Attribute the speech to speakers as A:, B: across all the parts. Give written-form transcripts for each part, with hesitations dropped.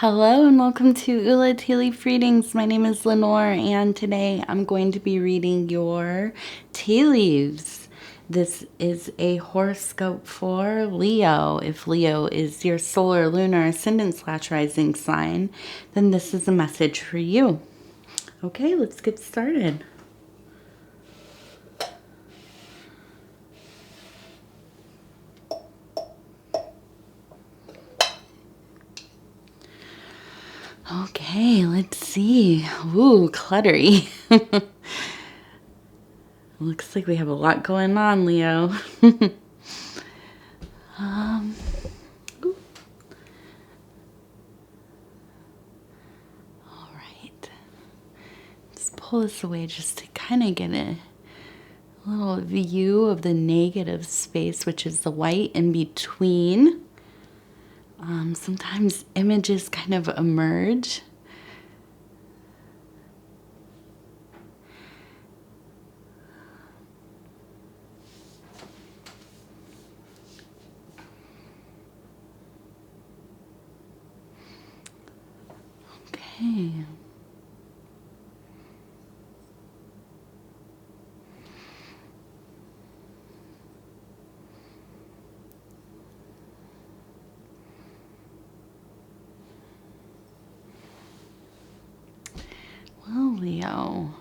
A: Hello and welcome to Ula Tea Leaf Readings. My name is Lenor and today I'm going to be reading your tea leaves. This is a horoscope for Leo. If Leo is your solar, lunar, ascendant/rising sign, then this is a message for you. Okay, let's get started. Okay, let's see. Ooh, cluttery. Looks like we have a lot going on, Leo. All right. Let's pull this away just to kind of get a little view of the negative space, which is the white in between. Sometimes images kind of emerge. Okay. Well, Leo.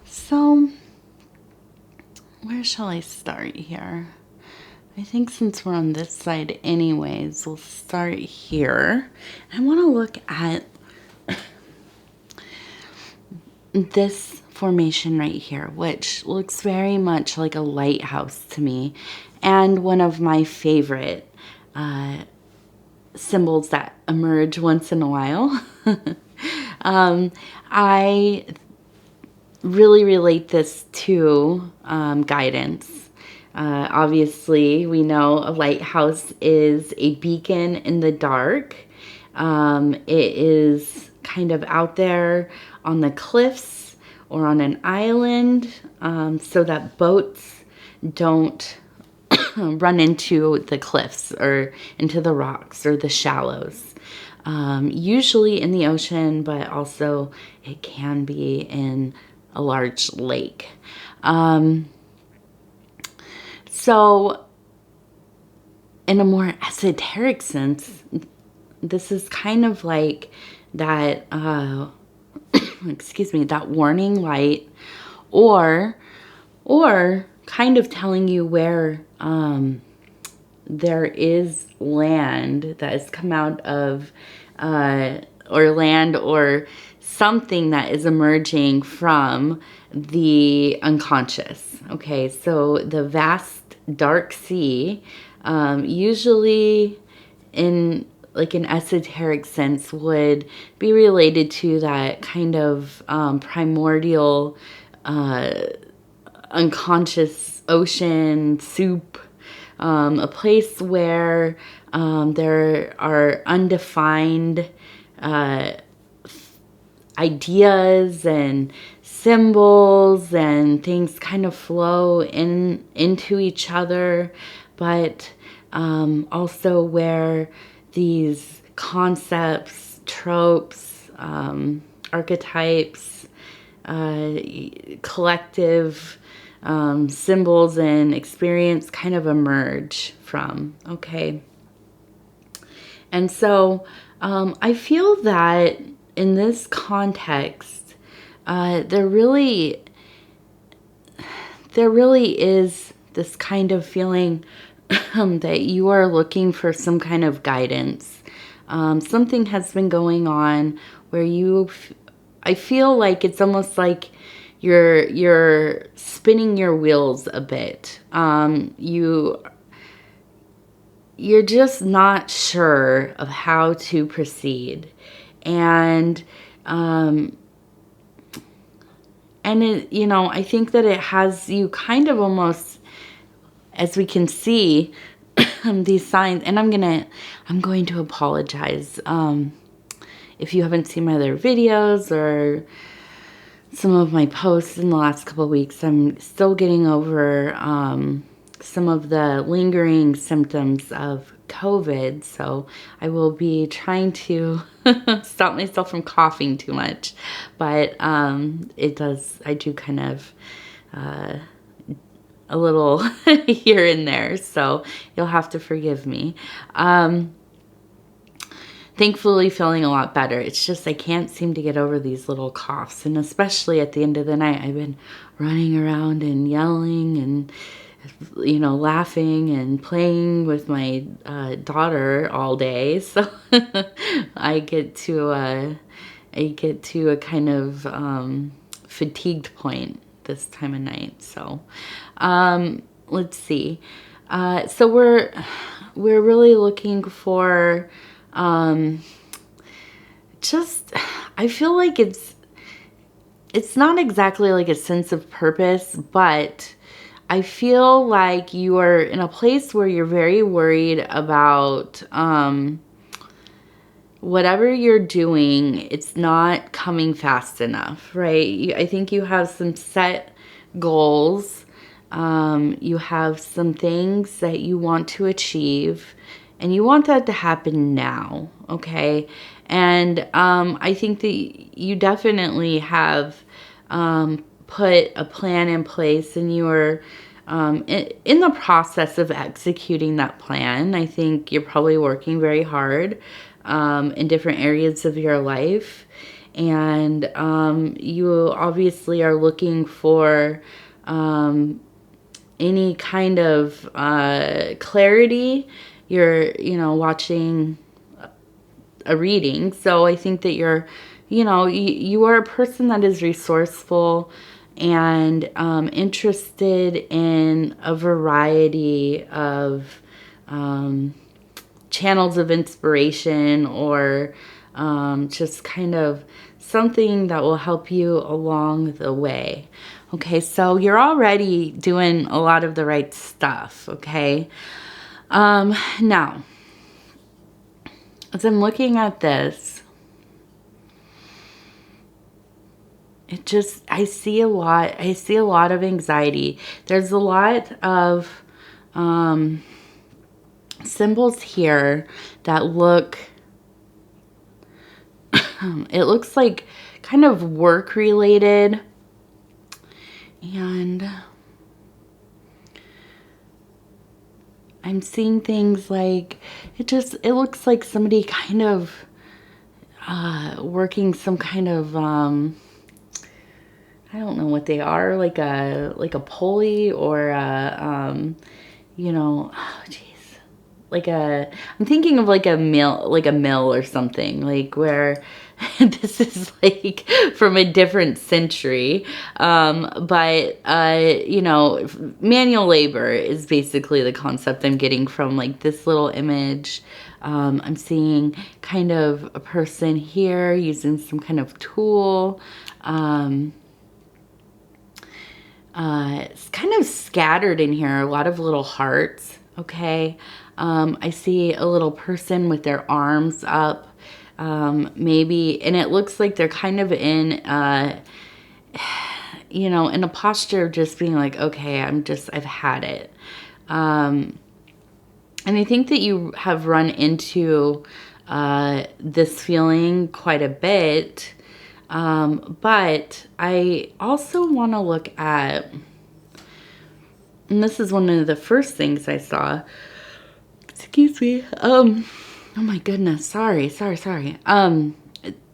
A: So, where shall I start here? I think since we're on this side anyways, we'll start here. I want to look at this formation right here, which looks very much like a lighthouse to me, and one of my favorite symbols that emerge once in a while. I really relate this to guidance. Obviously, we know a lighthouse is a beacon in the dark. It is kind of out there on the cliffs or on an island, so that boats don't run into the cliffs or into the rocks or the shallows. Usually in the ocean, but also it can be in a large lake. So in a more esoteric sense, this is kind of like that, excuse me, that warning light, or kind of telling you where there is land that has come out of, or land or something that is emerging from the unconscious. Okay, so the vast dark sea, usually in like an esoteric sense, would be related to that kind of primordial unconscious ocean soup, a place where there are undefined ideas and symbols and things kind of flow into each other, but also where these concepts, tropes, archetypes, collective symbols and experience kind of emerge from. Okay. And so I feel that in this context, there really is this kind of feeling that you are looking for some kind of guidance. Something has been going on where I feel like it's almost like you're spinning your wheels a bit. You're just not sure of how to proceed. And it, I think that it has you kind of almost, as we can see, these signs, and I'm going to apologize if you haven't seen my other videos or some of my posts in the last couple of weeks. I'm still getting over some of the lingering symptoms of COVID. So I will be trying to stop myself from coughing too much. But I do kind of a little here and there. So you'll have to forgive me. Thankfully feeling a lot better. It's just I can't seem to get over these little coughs. And especially at the end of the night, I've been running around and yelling and, you know, laughing and playing with my daughter all day. So I get to a kind of fatigued point this time of night. So let's see. So we're really looking for just, I feel like it's not exactly like a sense of purpose, but I feel like you are in a place where you're very worried about whatever you're doing, it's not coming fast enough, right? I think you have some set goals. You have some things that you want to achieve, and you want that to happen now, okay? And I think that you definitely have put a plan in place, and you are in the process of executing that plan. I think you're probably working very hard in different areas of your life. And you obviously are looking for any kind of clarity. You're, you know, watching a reading. So I think that you're, you know, you are a person that is resourceful and interested in a variety of channels of inspiration, or just kind of something that will help you along the way. Okay, so you're already doing a lot of the right stuff, okay? Now, as I'm looking at this, I see a lot of anxiety. There's a lot of symbols here that look, it looks like kind of work related, and I'm seeing things like, it looks like somebody kind of working some kind of I don't know what they are, like a pulley, or you know, oh geez, I'm thinking of like a mill or something, like where this is like from a different century, but you know, manual labor is basically the concept I'm getting from like this little image. I'm seeing kind of a person here using some kind of tool. It's kind of scattered in here, a lot of little hearts, okay? I see a little person with their arms up, maybe, and it looks like they're kind of in, you know, in a posture of just being like, okay, I've had it. And I think that you have run into this feeling quite a bit. But I also want to look at, and this is one of the first things I saw. Excuse me. Oh my goodness. Sorry.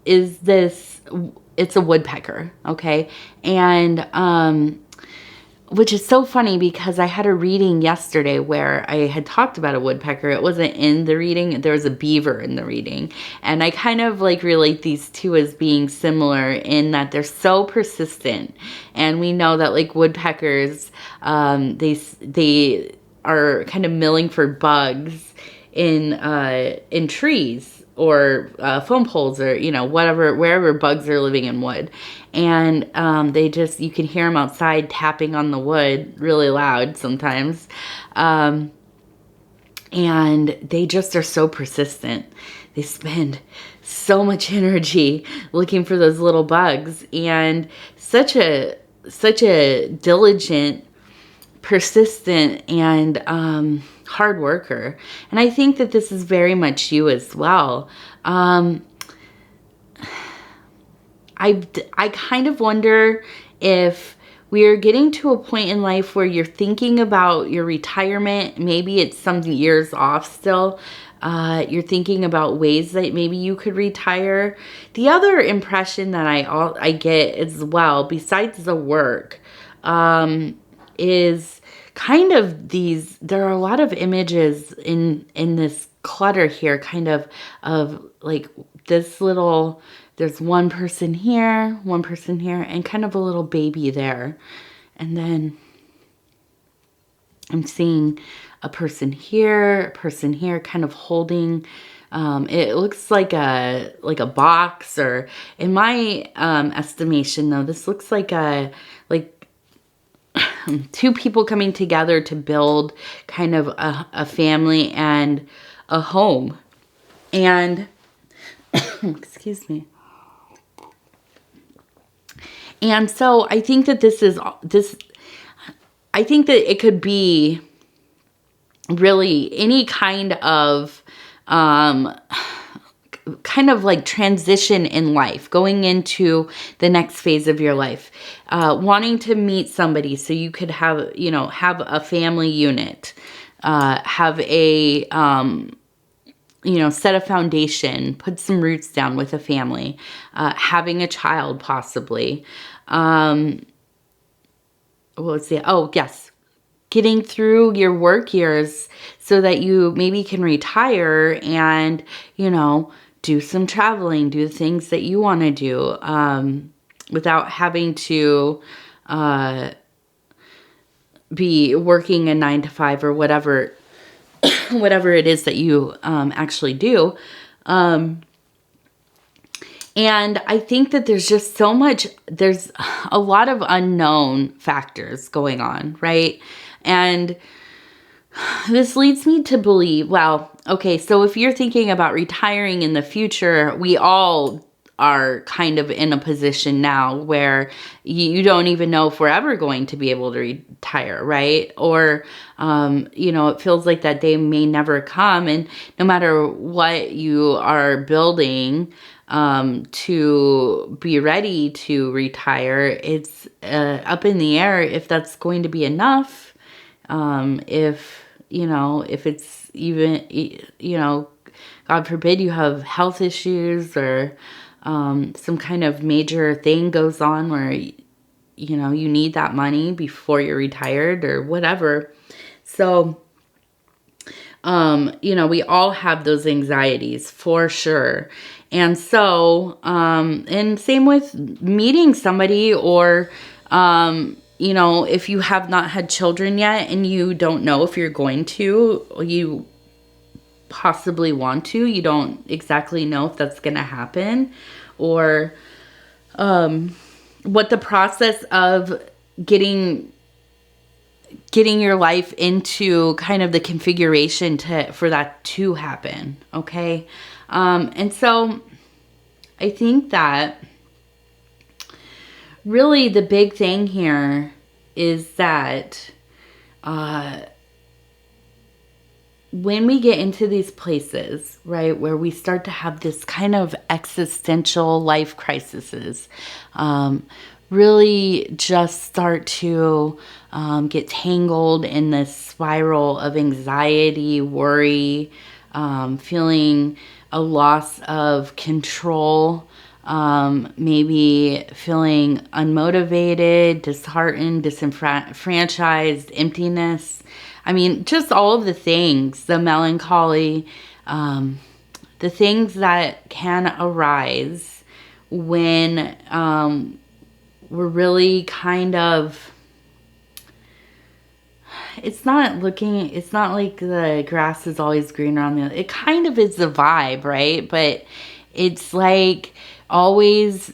A: Is this, it's a woodpecker. Okay. And, which is so funny because I had a reading yesterday where I had talked about a woodpecker. It wasn't in the reading. There was a beaver in the reading. And I kind of like relate these two as being similar in that they're so persistent. And we know that like woodpeckers, they are kind of milling for bugs in trees, or foam poles, or, you know, wherever bugs are living in wood. And you can hear them outside tapping on the wood really loud sometimes. And they just are so persistent. They spend so much energy looking for those little bugs, and such a diligent persistent and hard worker. And I think that this is very much you as well. I kind of wonder if we are getting to a point in life where you're thinking about your retirement. Maybe it's some years off still. You're thinking about ways that maybe you could retire. The other impression that I get as well, besides the work, is kind of these. There are a lot of images in this clutter here, kind of like this little. There's one person here, and kind of a little baby there. And then I'm seeing a person here, kind of holding, it looks like a box, or in my estimation though, this looks like two people coming together to build kind of a family and a home. And excuse me. And so I think that I think that it could be really any kind of like transition in life, going into the next phase of your life, wanting to meet somebody so you could have a family unit, have a, set a foundation, put some roots down with a family, having a child possibly. Let's see. Oh, yes. Getting through your work years so that you maybe can retire and, do some traveling, do the things that you want to do, without having to be working a 9 to 5 or whatever it is that you actually do. And I think that there's just there's a lot of unknown factors going on, right? And this leads me to believe, well, okay, so if you're thinking about retiring in the future, we all are kind of in a position now where you don't even know if we're ever going to be able to retire, right? Or, it feels like that day may never come. And no matter what you are building to be ready to retire, it's up in the air if that's going to be enough. If it's even, God forbid you have health issues or some kind of major thing goes on where, you need that money before you're retired or whatever. So, we all have those anxieties for sure. And so, and same with meeting somebody or, if you have not had children yet and you don't know if you're going to, you possibly want to, you don't exactly know if that's going to happen, or what the process of getting your life into kind of the configuration for that to happen. Okay. And so I think that really the big thing here is that, when we get into these places, right, where we start to have this kind of existential life crises, really just start to get tangled in this spiral of anxiety, worry, feeling a loss of control, maybe feeling unmotivated, disheartened, disenfranchised, emptiness. I mean, just all of the things, the melancholy, the things that can arise when we're really kind of, it's not like the grass is always greener on the other. It kind of is the vibe, right? But it's like always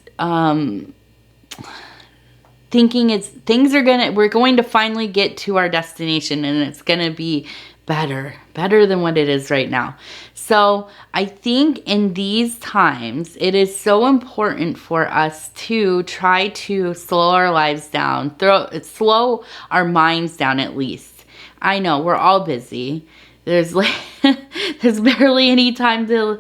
A: thinking we're going to finally get to our destination and it's going to be better than what it is right now. So I think in these times, it is so important for us to try to slow our lives down, slow our minds down at least. I know we're all busy. There's like there's barely any time to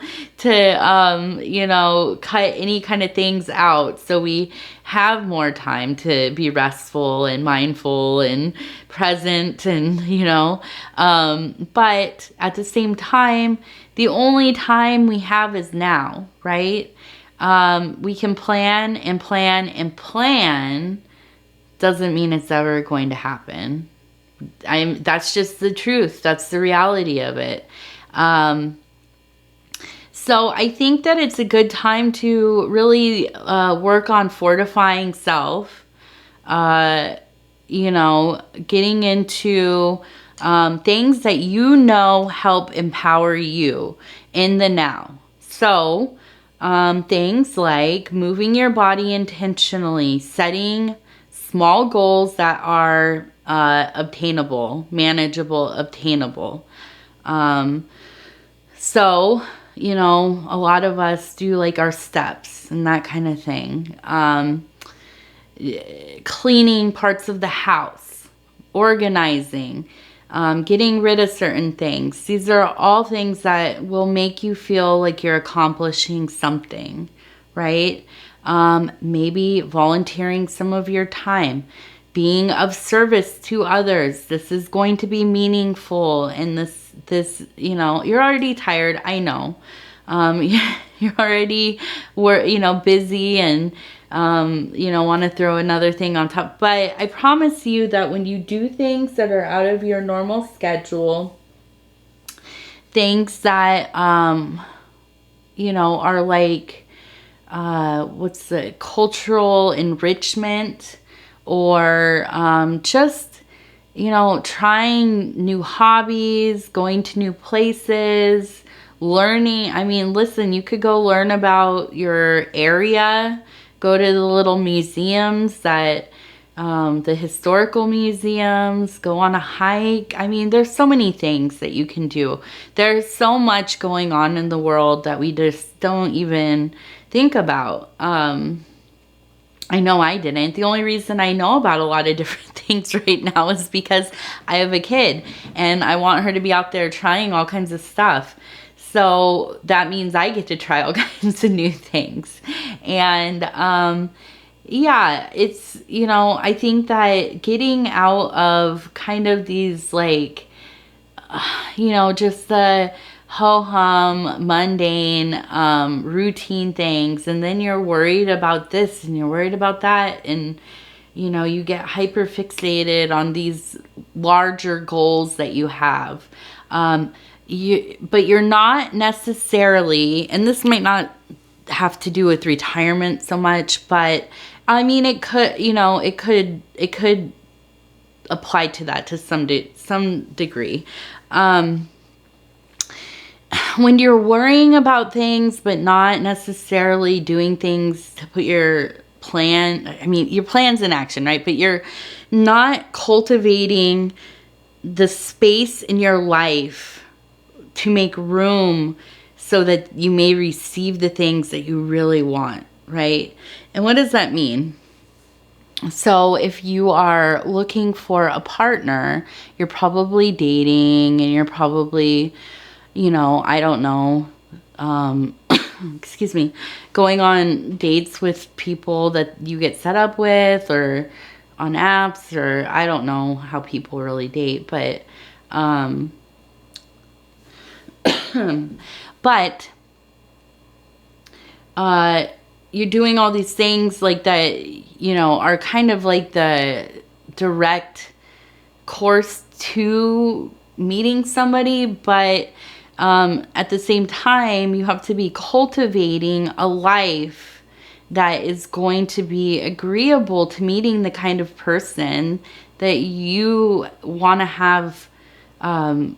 A: you know, cut any kind of things out, so we have more time to be restful and mindful and present, and you know, but at the same time, the only time we have is now, right? We can plan and plan and plan, doesn't mean it's ever going to happen. That's just the truth. That's the reality of it. So I think that it's a good time to really work on fortifying self, you know, getting into things that you know help empower you in the now. So things like moving your body intentionally, setting small goals that are obtainable, manageable, obtainable. So, you know, a lot of us do like our steps and that kind of thing. Cleaning parts of the house, organizing, getting rid of certain things. These are all things that will make you feel like you're accomplishing something, right? Maybe volunteering some of your time, being of service to others. This is going to be meaningful, and this, you know, you're already tired. I know. You're already, you know, busy and, you know, want to throw another thing on top. But I promise you that when you do things that are out of your normal schedule, things that, you know, are like, what's the cultural enrichment, or just, you know, trying new hobbies, going to new places, learning. I mean, listen, you could go learn about your area, go to the little museums that, the historical museums, go on a hike. I mean, there's so many things that you can do. There's so much going on in the world that we just don't even think about. I know I didn't. The only reason I know about a lot of different things right now is because I have a kid and I want her to be out there trying all kinds of stuff. So that means I get to try all kinds of new things. And yeah, it's, you know, I think that getting out of kind of these like, you know, just the ho-hum, mundane, routine things, and then you're worried about this and you're worried about that, and you know, you get hyper fixated on these larger goals that you have, but you're not necessarily, and this might not have to do with retirement so much, but I mean, it could, you know, it could apply to that to some degree. When you're worrying about things but not necessarily doing things to put your plan, I mean, your plan's in action, right? But you're not cultivating the space in your life to make room so that you may receive the things that you really want, right? And what does that mean? So if you are looking for a partner, you're probably dating, and you're probably, you know, I don't know, excuse me, going on dates with people that you get set up with, or on apps, or I don't know how people really date, but, but, you're doing all these things like that, you know, are kind of like the direct course to meeting somebody, but at the same time, you have to be cultivating a life that is going to be agreeable to meeting the kind of person that you want to have a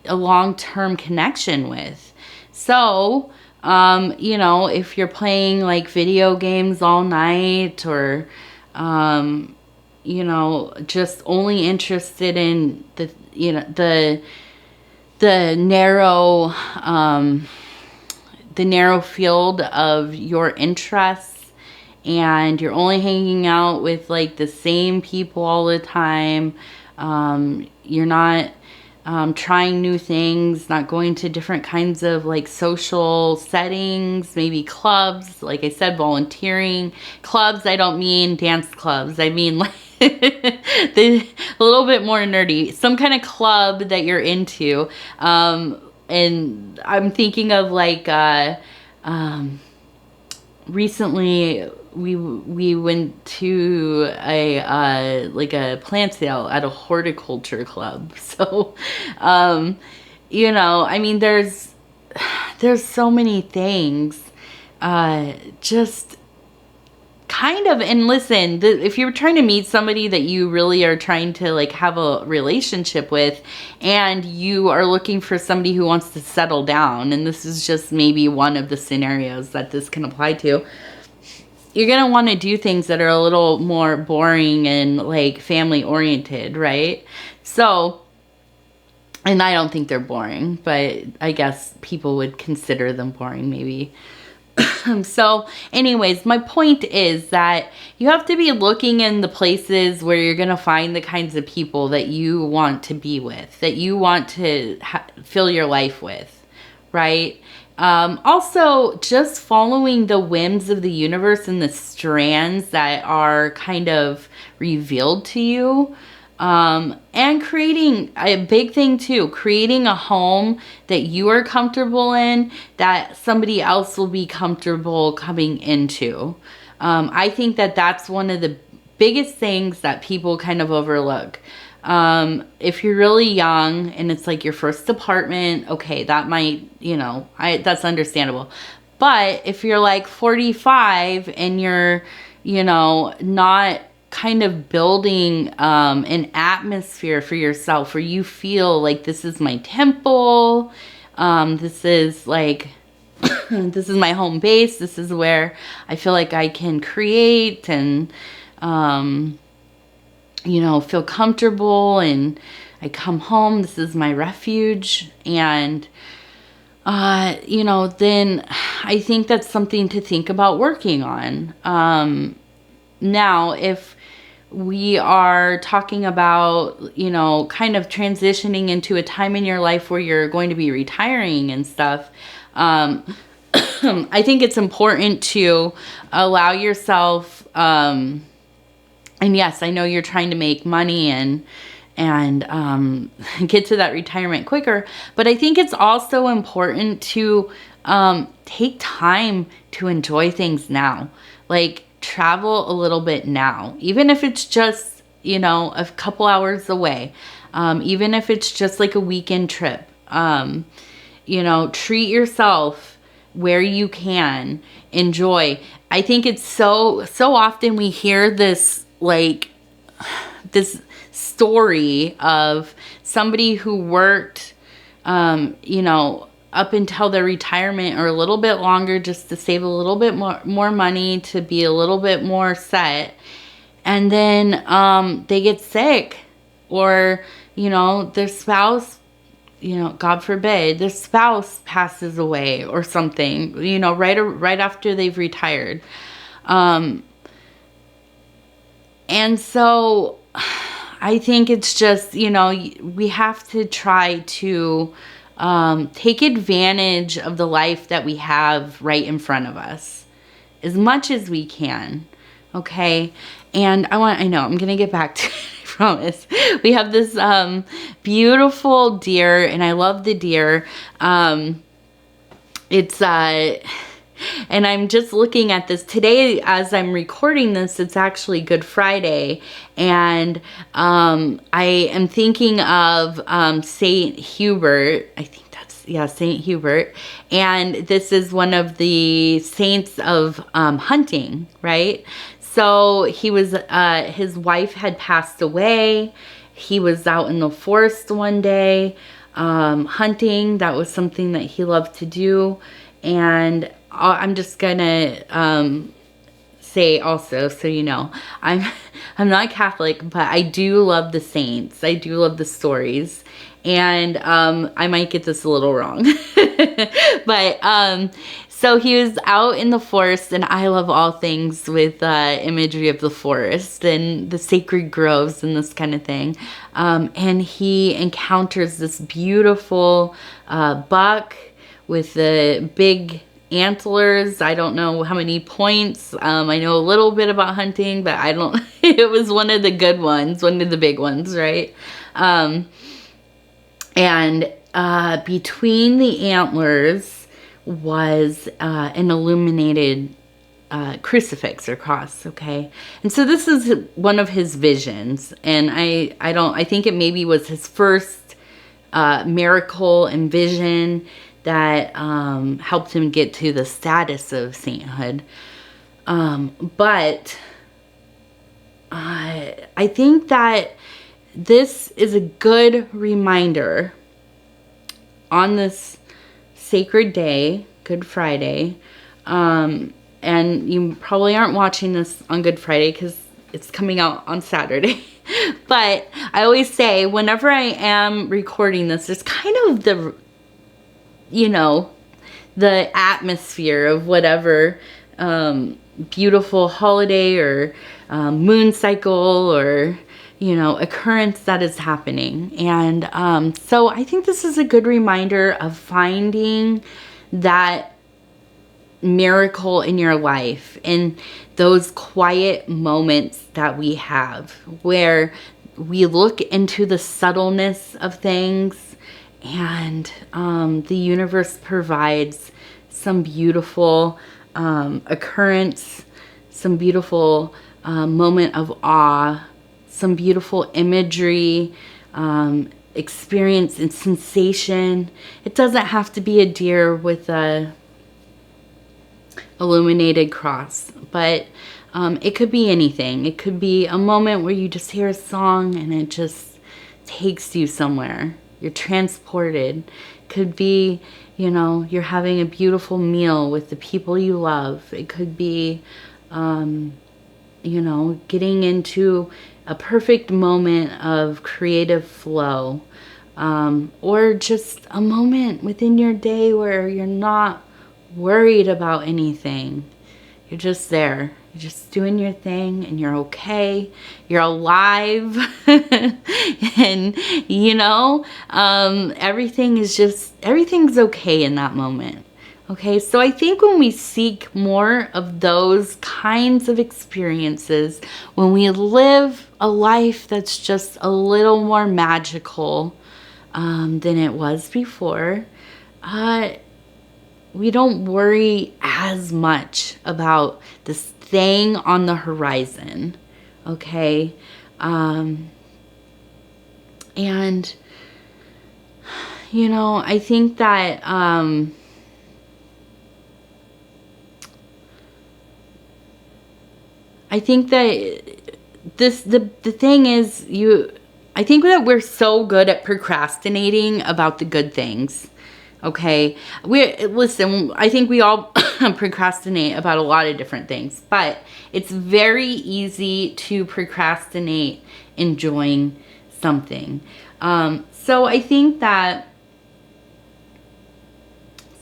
A: long-term connection with. So, you know, if you're playing like video games all night, or, you know, just only interested in the, you know, the narrow, the narrow field of your interests, and you're only hanging out with like the same people all the time. You're not trying new things, not going to different kinds of like social settings, maybe clubs, like I said, volunteering. Clubs, I don't mean dance clubs. I mean like a little bit more nerdy, some kind of club that you're into. And I'm thinking of like recently we went to a like a plant sale at a horticulture club. So you know, I mean, there's so many things. Just kind of, and listen, if you're trying to meet somebody that you really are trying to like have a relationship with, and you are looking for somebody who wants to settle down, and this is just maybe one of the scenarios that this can apply to, you're going to want to do things that are a little more boring and like family oriented, right? So, and I don't think they're boring, but I guess people would consider them boring maybe. So anyways, my point is that you have to be looking in the places where you're going to find the kinds of people that you want to be with, that you want to fill your life with, right? Also, just following the whims of the universe and the strands that are kind of revealed to you. And creating a big thing too, creating a home that you are comfortable in, that somebody else will be comfortable coming into. I think that that's one of the biggest things that people kind of overlook. If you're really young and it's like your first apartment, okay, that might, you know, that's understandable. But if you're like 45 and you're, you know, not kind of building an atmosphere for yourself where you feel like this is my temple, this is like this is my home base, this is where I feel like I can create and you know, feel comfortable, and I come home, this is my refuge, and you know, then I think that's something to think about working on. Now, if we are talking about, you know, kind of transitioning into a time in your life where you're going to be retiring and stuff, I think it's important to allow yourself, and yes, I know you're trying to make money and get to that retirement quicker, but I think it's also important to take time to enjoy things now. Like, travel a little bit now, even if it's just, you know, a couple hours away, even if it's just like a weekend trip. You know, treat yourself where you can, enjoy. I think it's so often we hear this, like, this story of somebody who worked, you know, up until their retirement or a little bit longer just to save a little bit more money, to be a little bit more set. And then they get sick, or, you know, their spouse, you know, God forbid, their spouse passes away or something, you know, right after they've retired. And so I think it's just, you know, we have to try to take advantage of the life that we have right in front of us as much as we can. Okay. And I know I'm going to get back to it, I promise. We have this beautiful deer, and I love the deer. It's and I'm just looking at this today as I'm recording this. It's actually Good Friday, and I am thinking of Saint Hubert. I think that's, yeah, Saint Hubert. And this is one of the saints of hunting, right? So he was, his wife had passed away. He was out in the forest one day hunting. That was something that he loved to do. And I'm just gonna say also, so you know, I'm I'm not Catholic, but I do love the saints. I do love the stories. And I might get this a little wrong. But so he was out in the forest, and I love all things with imagery of the forest and the sacred groves and this kind of thing. And he encounters this beautiful buck with the big antlers. I don't know how many points. I know a little bit about hunting, but I don't. It was one of the good ones, one of the big ones, right? And between the antlers was an illuminated crucifix or cross, okay? And so this is one of his visions, and I think it maybe was his first miracle and vision that helped him get to the status of sainthood. But I think that this is a good reminder on this sacred day, Good Friday. And you probably aren't watching this on Good Friday because it's coming out on Saturday. But I always say, whenever I am recording this, there's kind of the, you know, the atmosphere of whatever beautiful holiday or moon cycle or, you know, occurrence that is happening. And so I think this is a good reminder of finding that miracle in your life in those quiet moments that we have where we look into the subtleness of things, and the universe provides some beautiful occurrence, some beautiful moment of awe, some beautiful imagery, experience and sensation. It doesn't have to be a deer with a illuminated cross, but it could be anything. It could be a moment where you just hear a song and it just takes you somewhere. You're transported. Could be, you know, you're having a beautiful meal with the people you love. It could be, you know, getting into a perfect moment of creative flow, or just a moment within your day where you're not worried about anything. You're just there. You're just doing your thing and you're okay. You're alive. And, you know, everything's okay in that moment. Okay, so I think when we seek more of those kinds of experiences, when we live a life that's just a little more magical than it was before, we don't worry as much about this thing on the horizon, okay? And, you know, I think that the thing is, I think that we're so good at procrastinating about the good things. Okay, listen, I think we all procrastinate about a lot of different things, but it's very easy to procrastinate enjoying something. So I think that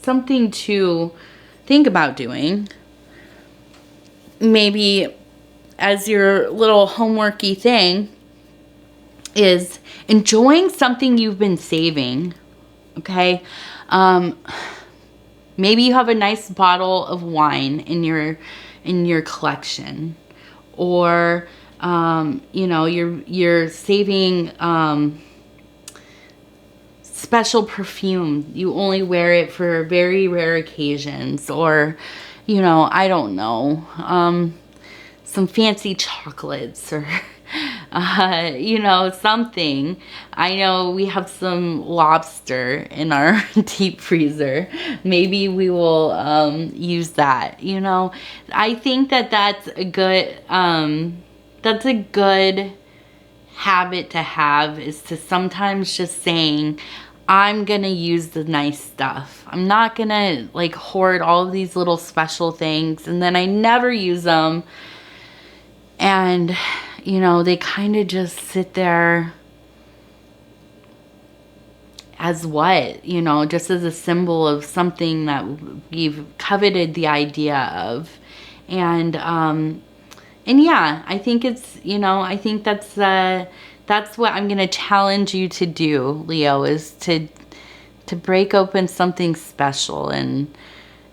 A: something to think about doing, maybe as your little homeworky thing, is enjoying something you've been saving. Okay. Maybe you have a nice bottle of wine in your collection, or you know, you're saving special perfume. You only wear it for very rare occasions, or, you know, I don't know, some fancy chocolates, or you know, something. I know we have some lobster in our deep freezer. Maybe we will use that, you know. I think that that's a good habit to have, is to sometimes just saying, I'm gonna use the nice stuff. I'm not gonna like hoard all of these little special things and then I never use them. And, you know, they kind of just sit there as what, you know, just as a symbol of something that we've coveted the idea of. And yeah, I think it's, you know, I think that's what I'm going to challenge you to do, Leo, is to break open something special and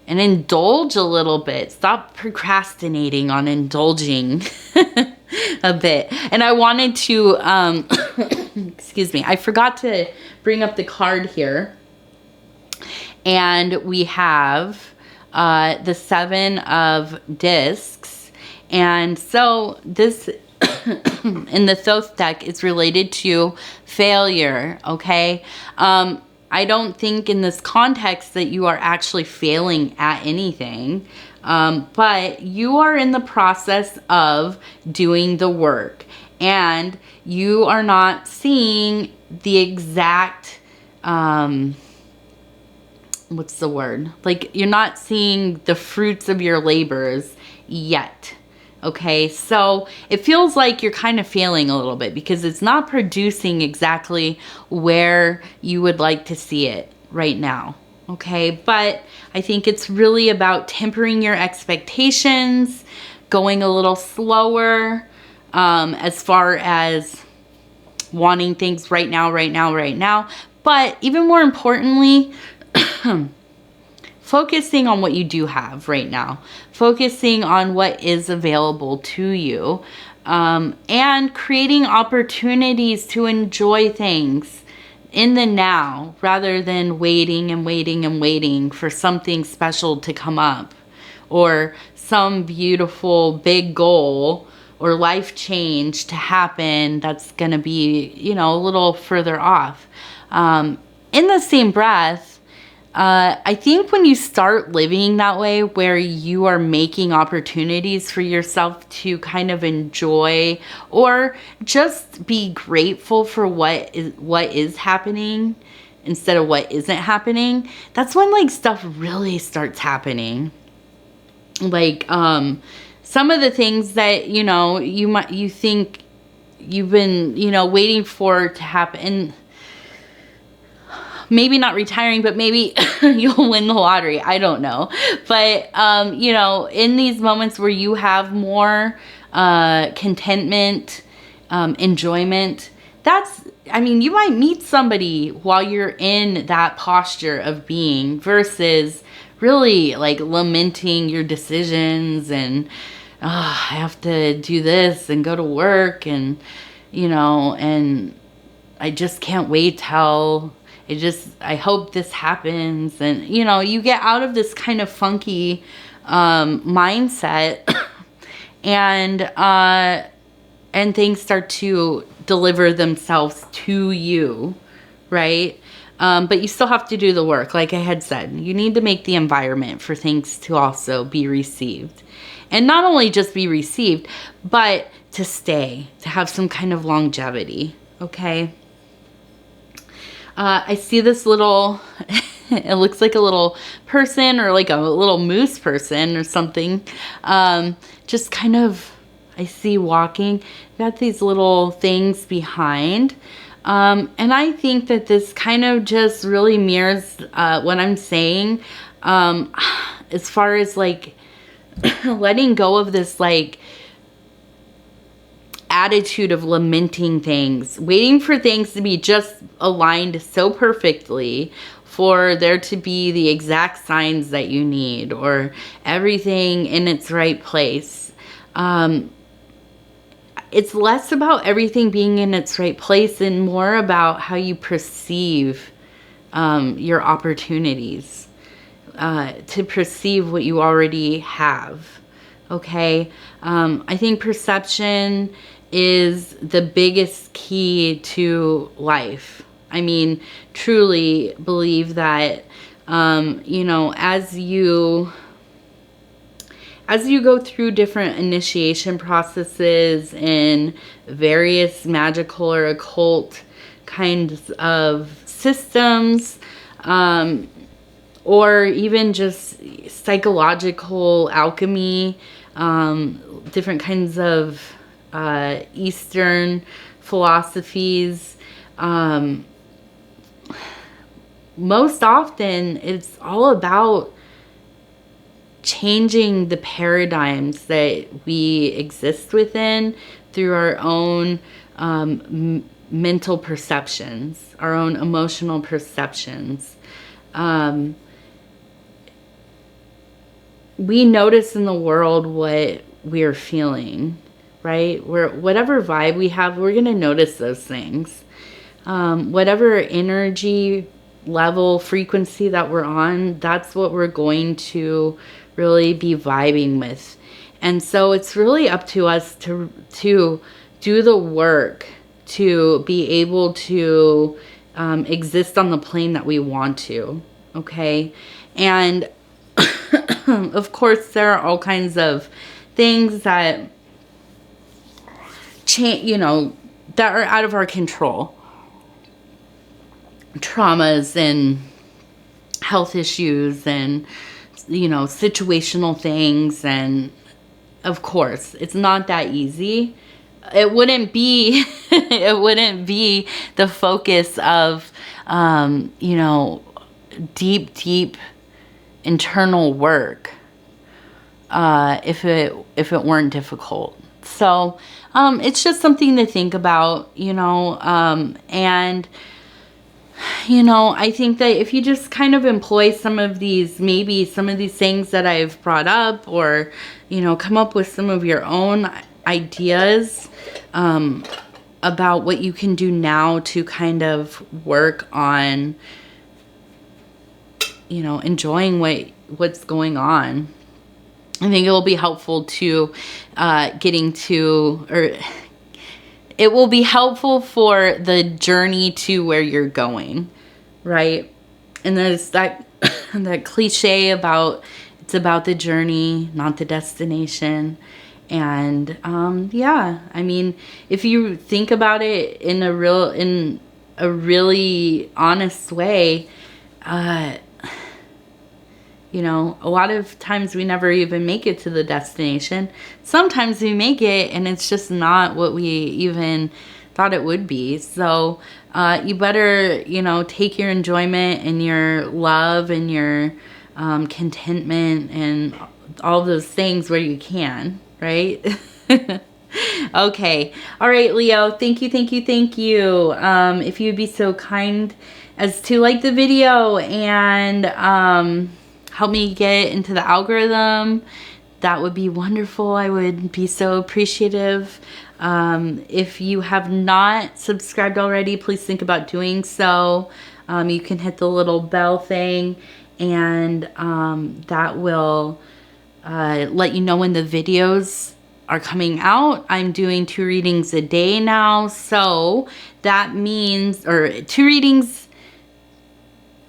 A: indulge a little bit. Stop procrastinating on indulging a bit. And I wanted to, excuse me, I forgot to bring up the card here. And we have the 7 of discs. And so this in the Thoth deck is related to failure, okay? I don't think in this context that you are actually failing at anything, but you are in the process of doing the work and you are not seeing the exact, what's the word? Like you're not seeing the fruits of your labors yet. Okay, so it feels like you're kind of failing a little bit because it's not producing exactly where you would like to see it right now. Okay, but I think it's really about tempering your expectations, going a little slower as far as wanting things right now, right now, right now. But even more importantly, focusing on what you do have right now, focusing on what is available to you, and creating opportunities to enjoy things in the now rather than waiting and waiting and waiting for something special to come up or some beautiful big goal or life change to happen that's going to be, you know, a little further off. In the same breath, I think when you start living that way, where you are making opportunities for yourself to kind of enjoy or just be grateful for what is happening instead of what isn't happening, that's when like stuff really starts happening. Like some of the things that, you know, you think you've been, you know, waiting for to happen. Maybe not retiring, but maybe you'll win the lottery. I don't know. But, you know, in these moments where you have more contentment, enjoyment, I mean, you might meet somebody while you're in that posture of being versus really like lamenting your decisions and, I have to do this and go to work and, you know, and I just can't wait till... I hope this happens. And, you know, you get out of this kind of funky mindset and things start to deliver themselves to you, right? But you still have to do the work. Like I had said, you need to make the environment for things to also be received. And not only just be received, but to stay, to have some kind of longevity, okay? I see this little, it looks like a little person or like a little moose person or something. Just kind of, I see walking. Got these little things behind. And I think that this kind of just really mirrors what I'm saying as far as like letting go of this like attitude of lamenting things, waiting for things to be just aligned so perfectly for there to be the exact signs that you need or everything in its right place. It's less about everything being in its right place and more about how you perceive your opportunities, to perceive what you already have. Okay? I think perception is the biggest key to life. I mean, truly believe that, you know, as you go through different initiation processes in various magical or occult kinds of systems, or even just psychological alchemy, different kinds of Eastern philosophies. Most often, it's all about changing the paradigms that we exist within through our own mental perceptions, our own emotional perceptions. We notice in the world what we're feeling, right? Whatever vibe we have, we're going to notice those things. Whatever energy level, frequency that we're on, that's what we're going to really be vibing with. And so it's really up to us to do the work to be able to exist on the plane that we want to, okay? And of course, there are all kinds of things that that are out of our control. Traumas and health issues and, situational things. And of course, it's not that easy. It wouldn't be, the focus of, deep internal work, if it weren't difficult. So, it's just something to think about, and, I think that if you just kind of employ some of these things that I've brought up, or, come up with some of your own ideas, about what you can do now to kind of work on, enjoying what's going on. I think it will be helpful to it will be helpful for the journey to where you're going, right? And there's that cliche about it's about the journey, not the destination. And I mean, if you think about it in a really honest way, a lot of times we never even make it to the destination. Sometimes we make it and it's just not what we even thought it would be. So you better, take your enjoyment and your love and your contentment and all those things where you can, right? Okay. All right, Leo. Thank you. If you'd be so kind as to like the video and help me get into the algorithm, that would be wonderful. I would be so appreciative. If you have not subscribed already, please think about doing so. You can hit the little bell thing, and that will let you know when the videos are coming out. I'm doing 2 readings a day now, so that means, or 2 readings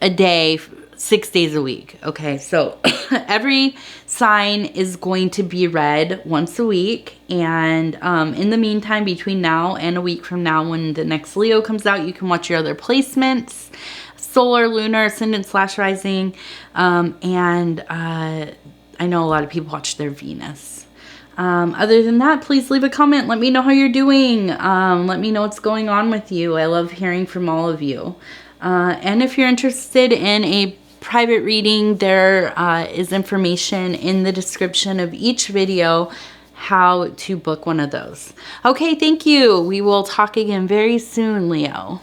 A: a day, 6 days a week. Okay, so every sign is going to be read once a week, and in the meantime, between now and a week from now, when the next Leo comes out, you can watch your other placements, solar, lunar, ascendant / rising, and I know a lot of people watch their Venus. Other than that, please leave a comment. Let me know how you're doing. Let me know what's going on with you. I love hearing from all of you. And if you're interested in a private reading, there is information in the description of each video how to book one of those. Okay, thank you. We will talk again very soon, Leo.